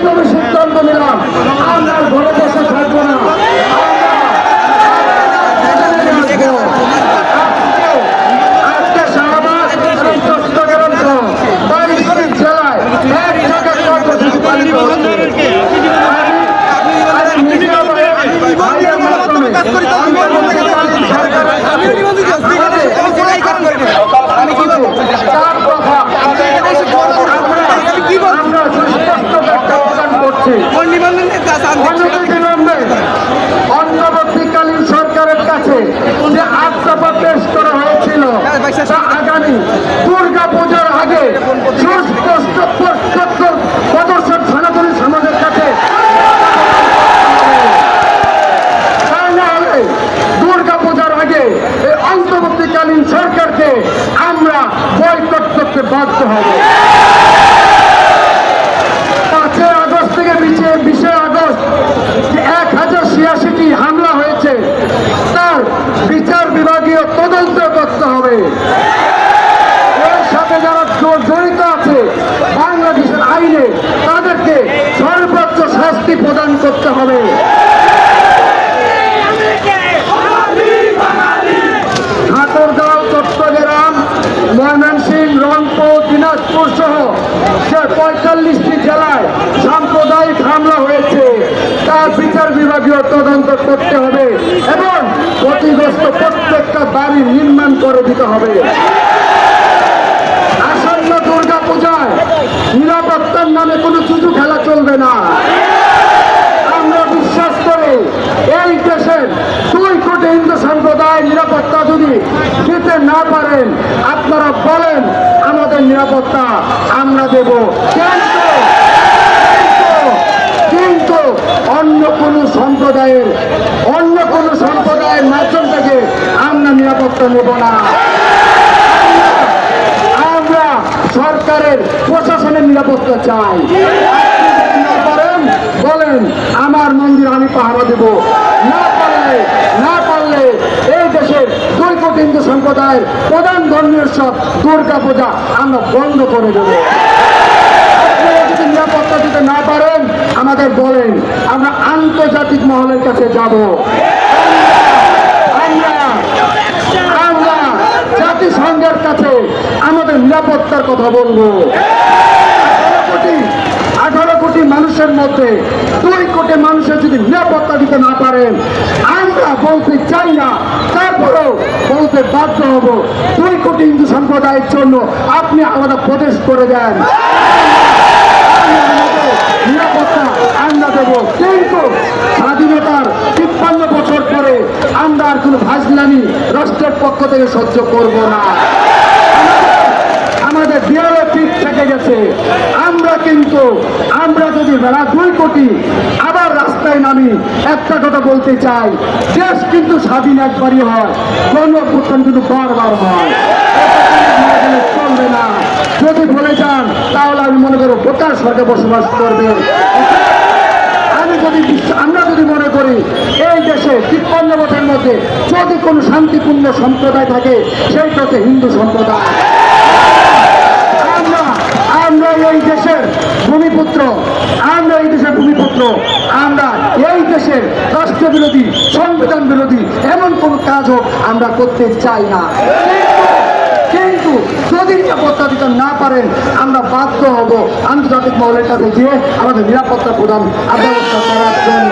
দৃঢ়ভাবে সিদ্ধান্ত নিলাম, আমরা ঘরে বসে থাকবো না। আজকে শাহবাগ এবং চট্টগ্রাম সহ 22টি জেলায় এক জায়গায় কর্মসূচি পালিত হচ্ছে। অন্তর্বর্তীকালীন সরকারের কাছে যে আশ্বাস পেশ করা হয়েছিল তা আগামী দুর্গা পূজার আগে সুস্পষ্ট প্রদর্শন সনাতনী সমাজের কাছে দুর্গা পূজার আগে এই অন্তর্বর্তীকালীন সরকারকে আমরা বয়কট করতে বাধ্য হব। 5 আগস্ট থেকে 20 আগস্ট 1086টি হামলা হয়েছে, তার বিচার বিভাগীয় তদন্ত করতে হবে। এর সাথে যারা জড়িত আছে বাংলাদেশের আইনে তাদেরকে সর্বোচ্চ শাস্তি প্রদান করতে হবে। ঠাকুরগাঁও, চট্টগ্রাম, ময়মনসিংহ, রংপুর, দিনাজপুর সহ 45টি জেলায় সাম্প্রদায়িক হামলা হয়েছে, তার বিচার বিভাগীয় তদন্ত করতে হবে এবং ক্ষতিগ্রস্ত প্রত্যেকটা বাড়ি নির্মাণ করে দিতে হবে। আসন্ন দুর্গা পূজায় নিরাপত্তার নামে কোনো চুচু খেলা চলবে না। আমরা বিশ্বাস করি এই দেশের 2 কোটি হিন্দু সম্প্রদায় নিরাপত্তা যদি দিতে না পারেন, আপনারা বলেন আমাদের নিরাপত্তা আমরা দেব, কিন্তু অন্য কোনো সম্প্রদায়ের মাধ্যম থেকে আমরা নিরাপত্তা নেব না। আমরা সরকারের প্রশাসনের নিরাপত্তা চাই। বলেন আমার মন্দির আমি পাহারা দেব, না পারলে এই দেশের 2 কোটি হিন্দু সম্প্রদায়ের প্রধান ধর্মীয় উৎসব দুর্গা পূজা আমরা বন্ধ করে দেব। আপনারা যদি নিরাপত্তা দিতে না পারেন আমাদের বলেন, আমরা আন্তর্জাতিক মহলের কাছে যাব। আমরা জাতিসংঘের কাছে আমাদের নিরাপত্তার কথা বলবো। 18 কোটি মানুষের মধ্যে 2 কোটি মানুষের যদি নিরাপত্তা দিতে না পারেন, আমরা বলতে চাই না, তারপরেও বলতে বাধ্য হব 2 কোটি হিন্দু সম্প্রদায়ের জন্য আপনি আলাদা প্রদেশ করে দেন, নিরাপত্তা আমরা দেব। কিন্তু স্বাধীনতার 53 বছর পরে আমরা আর কোনো ফাজলামি রাষ্ট্রের পক্ষ থেকে সহ্য করব না। আমাদের দেয়ালে পিঠ থেকে গেছে। আমরা যদি 2 কোটি আবার রাস্তায় নামি, একটা কথা বলতে চাই, দেশ কিন্তু স্বাধীন একবারই হয়, গণঅভ্যুত্থান কিন্তু বারবার হয়, চলবে না। যদি ভুলে যান তাহলে আমি মনে করব বোকার স্বর্গে বসবাস করবে। আমরা যদি মনে করি এই দেশে 53 বছরের মধ্যে যদি কোনো শান্তিপূর্ণ সম্প্রদায় থাকে সেইটা হচ্ছে হিন্দু সম্প্রদায়। আমরা এই দেশের ভূমিপুত্র, আমরা এই দেশের রাষ্ট্র বিরোধী, সংবিধান বিরোধী এমন কোন কাজও আমরা করতে চাই না। কিন্তু যদি নিরাপত্তা দিতে না পারেন আমরা বাধ্য হব আন্তর্জাতিক মহলের কাছে গিয়ে আমাদের নিরাপত্তা প্রদান ব্যবস্থা করার জন্য।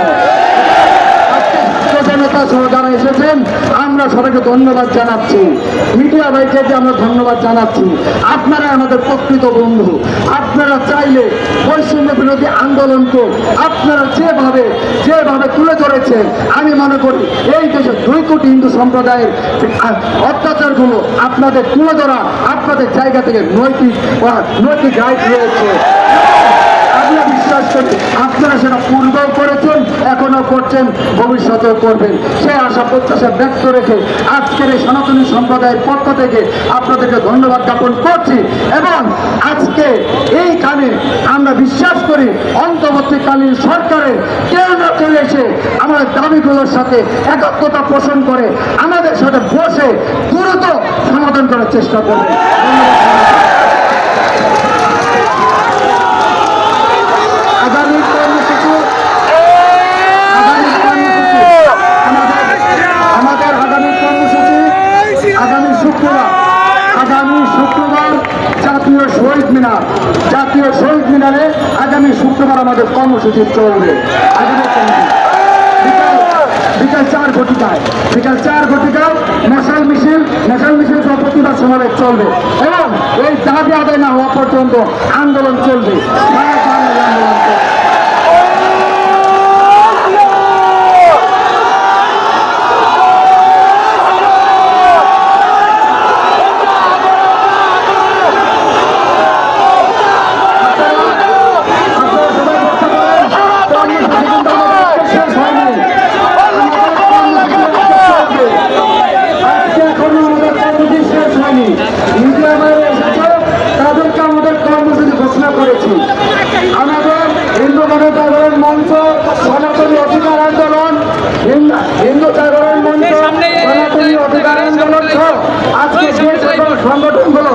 জনতা সহ যারা এসেছেন আমরা সবাইকে ধন্যবাদ জানাচ্ছি, মিডিয়া ভাইকে আমরা ধন্যবাদ জানাচ্ছি। আপনারা আমাদের প্রকৃত বন্ধু। আপনারা চাইলে বৈষম্য বিরোধী আন্দোলনকে আপনারা যেভাবে তুলে ধরেছেন, আমি মনে করি এই দেশে 2 কোটি হিন্দু সম্প্রদায়ের অত্যাচারগুলো আপনাদের তুলে ধরা আপনাদের জায়গা থেকে নৈতিক রাইট রয়েছে। আমরা বিশ্বাস করি আপনারা সেটা পূর্বেও করেছেন, এখনো করছেন, ভবিষ্যতেও করবেন। সে আশা প্রত্যাশা ব্যক্ত রেখে আজকের এই সনাতনী সম্প্রদায়ের পক্ষ থেকে আপনাদেরকে ধন্যবাদ জ্ঞাপন করছি। এবং আজকে এইখানে আমরা বিশ্বাস করি অন্তর্বর্তীকালীন সরকারের কেউ না কেউ এসে আমাদের দাবিগুলোর সাথে একাত্মতা পোষণ করে আমাদের সাথে বসে দ্রুত সমাধান করার চেষ্টা করবে। আগামী ডিসেম্বর আমাদের কর্মসূচি চলবে। বিকাল 4 ঘটিকায় মশাল মিছিল সহ প্রতিবাদ সমাবেশ চলবে এবং এই দাবি আদায় না হওয়া পর্যন্ত আন্দোলন চলবে। সারা বাংলায় আন্দোলন চলবে। তাদেরকে আমাদের কর্মসূচি ঘোষণা করেছি। আমাদের হিন্দু গণজাগরণ মঞ্চ, সনাতনী অধিকার আন্দোলন, হিন্দু জাগরণ মঞ্চ, সনাতনী অধিকার আন্দোলন সহ আজকে যে সকল সংগঠনগুলো